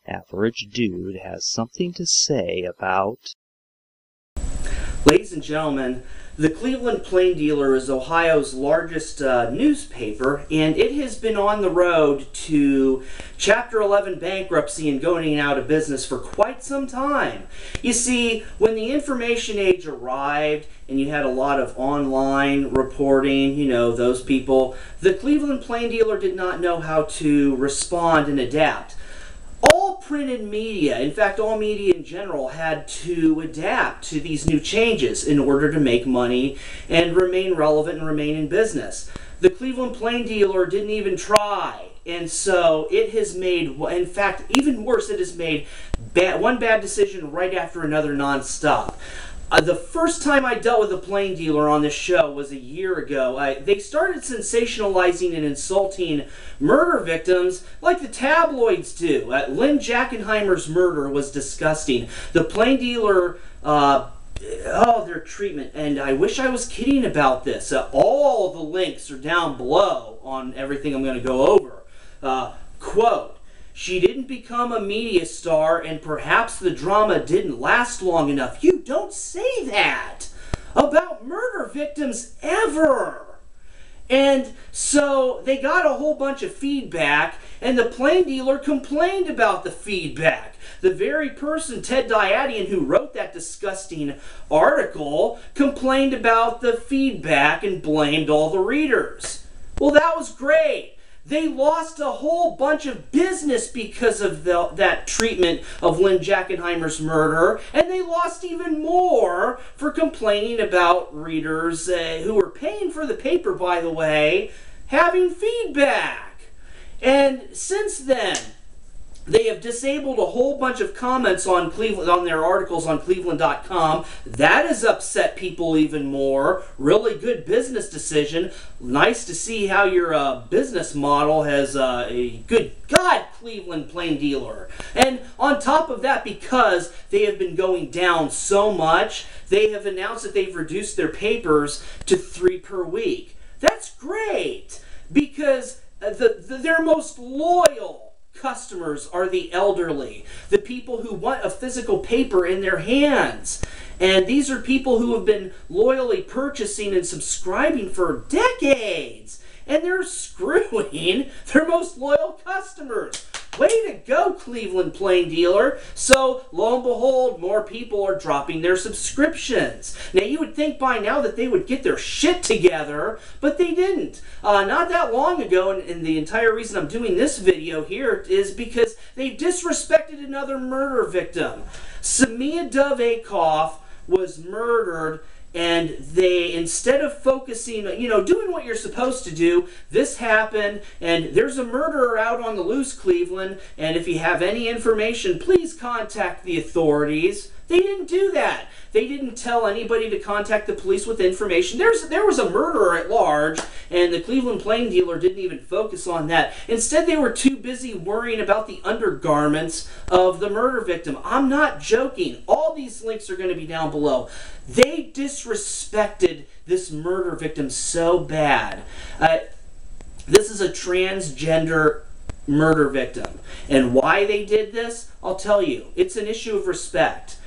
Average Dude has something to say about... Ladies and gentlemen, the Cleveland Plain Dealer is Ohio's largest newspaper, and it has been on the road to Chapter 11 bankruptcy and going out of business for quite some time. You see, when the information age arrived and you had a lot of online reporting, you know, those people, the Cleveland Plain Dealer did not know how to respond and adapt. All printed media, in fact all media in general, had to adapt to these new changes in order to make money and remain relevant and remain in business. The Cleveland Plain Dealer didn't even try, and so it has made, in fact even worse, it has made one bad decision right after another nonstop. The first time I dealt with a Plain Dealer on this show was a year ago. They started sensationalizing and insulting murder victims like the tabloids do. Lynn Jackenheimer's murder was disgusting. The Plain Dealer, their treatment, and I wish I was kidding about this. All the links are down below on everything I'm going to go over. Quote, "She didn't become a media star, and perhaps the drama didn't last long enough." You don't say that about murder victims ever. And so they got a whole bunch of feedback, and the Plain Dealer complained about the feedback. The very person, Ted Diadiun, who wrote that disgusting article, complained about the feedback and blamed all the readers. Well, that was great. They lost a whole bunch of business because of that treatment of Lynn Jackenheimer's murder, and they lost even more for complaining about readers who were paying for the paper, by the way, having feedback. And since then, they have disabled a whole bunch of comments on Cleveland, on their articles on Cleveland.com. That has upset people even more. Really good business decision. Nice to see how your business model has a good God, Cleveland Plain Dealer. And on top of that, because they have been going down so much, they have announced that they've reduced their papers to 3 per week. That's great, because their most loyal customers are the elderly, the people who want a physical paper in their hands. And these are people who have been loyally purchasing and subscribing for decades. And they're screwing their most loyal customers. Way to go, Cleveland Plain Dealer. So, lo and behold, more people are dropping their subscriptions. Now, you would think by now that they would get their shit together, but they didn't. Not that long ago, and the entire reason I'm doing this video here is because they disrespected another murder victim. Samia Dove Akoff was murdered, and they, instead of focusing, you know, doing what you're supposed to do, this happened, and there's a murderer out on the loose, Cleveland, and if you have any information, please contact the authorities. They didn't do that. They didn't tell anybody to contact the police with information. There was a murderer at large, and the Cleveland Plain Dealer didn't even focus on that. Instead, they were too busy worrying about the undergarments of the murder victim. I'm not joking. All these links are going to be down below. They disrespected this murder victim so bad. This is a transgender murder victim. And why they did this, I'll tell you. It's an issue of respect.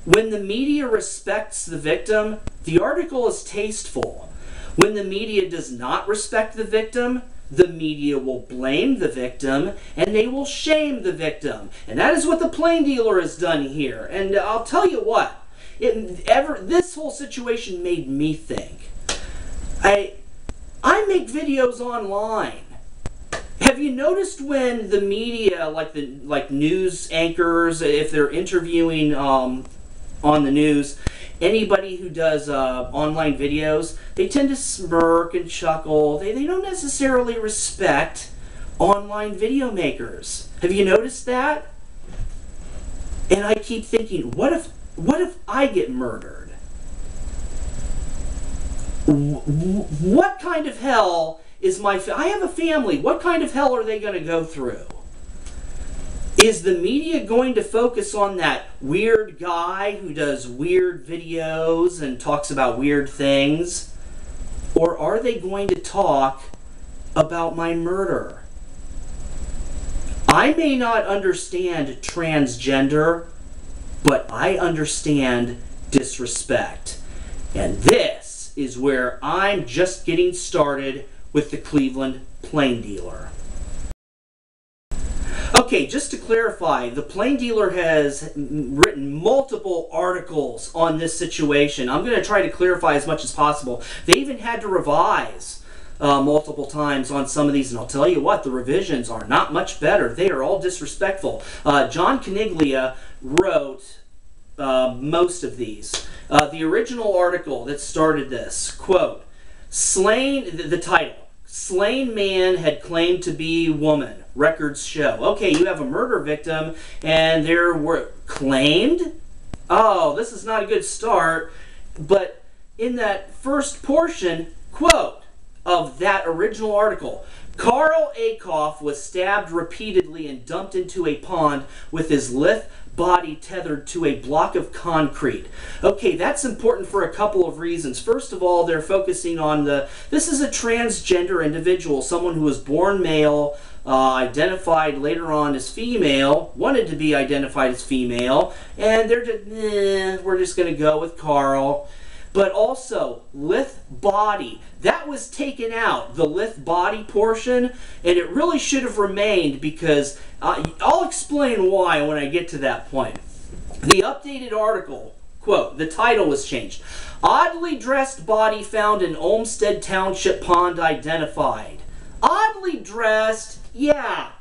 When the media respects the victim, the article is tasteful. When the media does not respect the victim, the media will blame the victim and they will shame the victim. And that is what the Plain Dealer has done here. And I'll tell you what, this whole situation made me think. I make videos online. Have you noticed when the media, like news anchors, if they're interviewing on the news, anybody who does online videos, they tend to smirk and chuckle. They don't necessarily respect online video makers. Have you noticed that? And I keep thinking, what if I get murdered? What kind of hell is I have a family. What kind of hell are they going to go through? Is the media going to focus on that weird guy who does weird videos and talks about weird things? Or are they going to talk about my murder? I may not understand transgender, but I understand disrespect. And this is where I'm just getting started with the Cleveland Plain Dealer. Okay, just to clarify, the Plain Dealer has written multiple articles on this situation. I'm going to try to clarify as much as possible. They even had to revise multiple times on some of these, and I'll tell you what, the revisions are not much better. They are all disrespectful. John Caniglia wrote most of these. The original article that started this, quote, the title, "Slain man had claimed to be woman, records show." Okay, you have a murder victim, and there were claimed? Oh, this is not a good start. But in that first portion, quote, of that original article, "Carl Akoff was stabbed repeatedly and dumped into a pond with his lithe body tethered to a block of concrete." Okay, that's important for a couple of reasons. First of all, they're focusing on this is a transgender individual, someone who was born male, identified later on as female, wanted to be identified as female, and they're just, we're just going to go with Carl. But also, lithe body, that was taken out, the lithe body portion, and it really should have remained because I'll explain why when I get to that point. The updated article, quote, the title was changed. "Oddly dressed body found in Olmsted Township pond identified." Oddly dressed, yeah.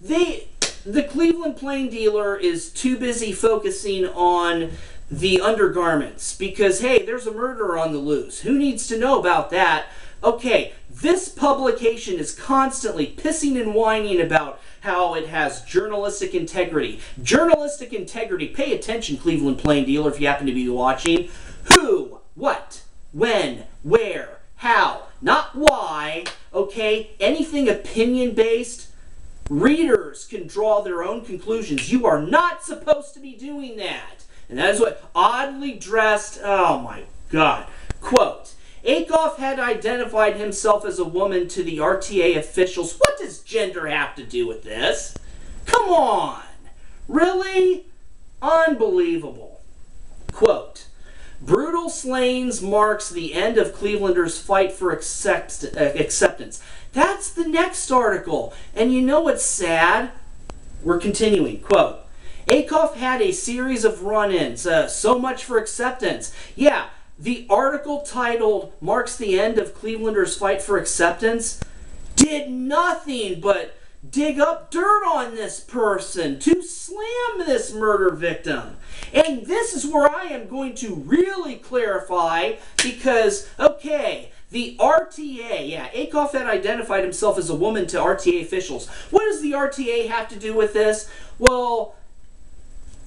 The Cleveland Plain Dealer is too busy focusing on the undergarments because, hey, there's a murderer on the loose. Who needs to know about that? Okay, this publication is constantly pissing and whining about how it has journalistic integrity. Journalistic integrity. Pay attention, Cleveland Plain Dealer, if you happen to be watching. Who, what, when, where, how, not why, okay? Anything opinion-based, readers can draw their own conclusions. You are not supposed to be doing that. And that is what oddly dressed, oh my God. Quote, "Akoff had identified himself as a woman to the RTA officials." What does gender have to do with this? Come on. Really? Unbelievable. Quote, "Brutal slayings marks the end of Clevelanders' fight for acceptance." That's the next article. And you know what's sad? We're continuing. Quote, "Akoff had a series of run-ins. So much for acceptance." Yeah, the article titled "Marks the End of Clevelanders' Fight for Acceptance" did nothing but dig up dirt on this person to slam this murder victim. And this is where I am going to really clarify because, okay, the RTA, yeah, Akoff had identified himself as a woman to RTA officials. What does the RTA have to do with this? Well,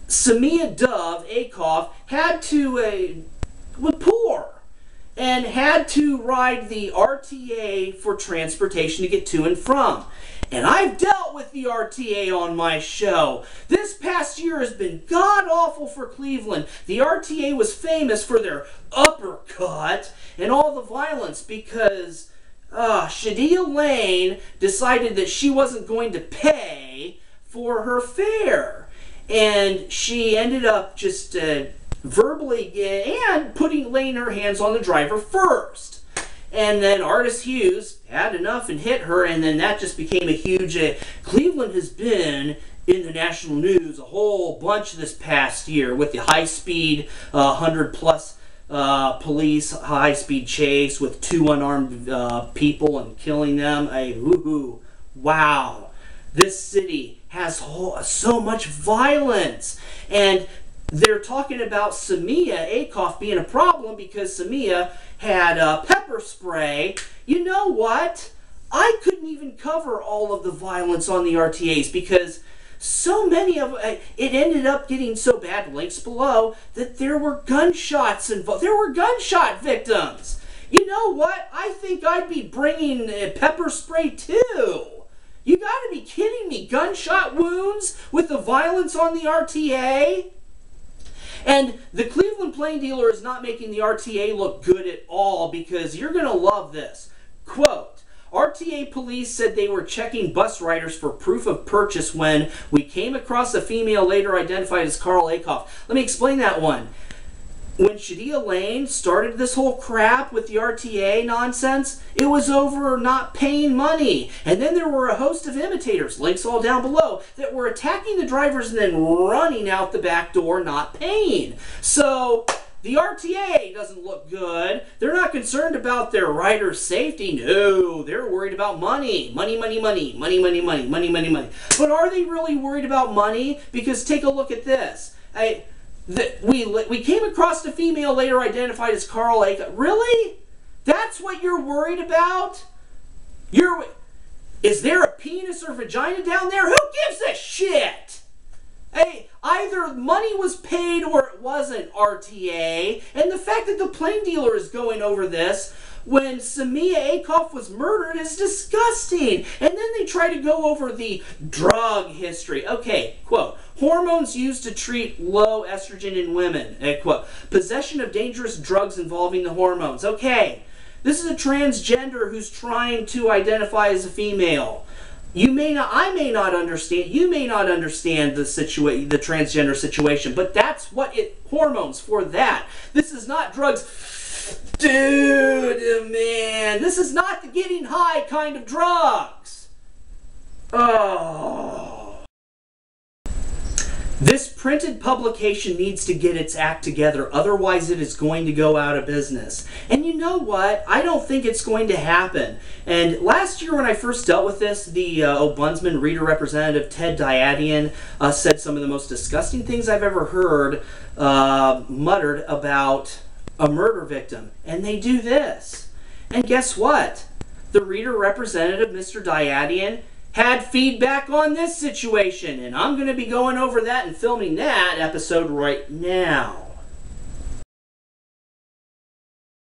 Samia Dove, Akoff, had to, was poor and had to ride the RTA for transportation to get to and from. And I've dealt with the RTA on my show. This past year has been god-awful for Cleveland. The RTA was famous for their uppercut and all the violence because Shadia Lane decided that she wasn't going to pay for her fare. And she ended up just verbally and laying her hands on the driver first. And then Artis Hughes had enough and hit her, and then that just became a huge... Cleveland has been in the national news a whole bunch this past year with the high-speed 100-plus police high-speed chase with 2 unarmed people and killing them. Woohoo! Wow! This city has so much violence. And they're talking about Samia Akoff being a problem because Samia had pepper spray. You know what? I couldn't even cover all of the violence on the RTAs because so many of it ended up getting so bad, links below, that there were gunshots involved. There were gunshot victims. You know what? I think I'd be bringing pepper spray too. You gotta be kidding me. Gunshot wounds with the violence on the RTA? And the Cleveland Plain Dealer is not making the RTA look good at all because you're going to love this. Quote, RTA police said they were checking bus riders for proof of purchase when we came across a female later identified as Carl Akoff. Let me explain that one. When Shadia Lane started this whole crap with the RTA nonsense, it was over not paying money. And then there were a host of imitators, links all down below, that were attacking the drivers and then running out the back door not paying. So the RTA doesn't look good. They're not concerned about their riders' safety. No, they're worried about money. Money, money, money. Money, money, money. Money, money, money. But are they really worried about money? Because take a look at this. We came across a female later identified as Carl Akoff. Really? That's what you're worried about? Is there a penis or vagina down there? Who gives a shit? Hey, either money was paid or it wasn't, RTA. And the fact that the plain dealer is going over this when Samia Akoff was murdered is disgusting. And then they try to go over the drug history. Okay, quote, hormones used to treat low estrogen in women, quote, possession of dangerous drugs involving the hormones. Okay, this is a transgender who's trying to identify as a female. I may not understand the transgender situation, but that's what hormones for that. This is not drugs. Dude, man, this is not the getting high kind of drugs. Oh. This printed publication needs to get its act together, otherwise it is going to go out of business. And you know what? I don't think it's going to happen. And last year when I first dealt with this, the Ombudsman Reader Representative Ted Diadiun said some of the most disgusting things I've ever heard muttered about a murder victim. And they do this. And guess what? The Reader Representative, Mr. Diadiun, had feedback on this situation, and I'm going to be going over that and filming that episode right now.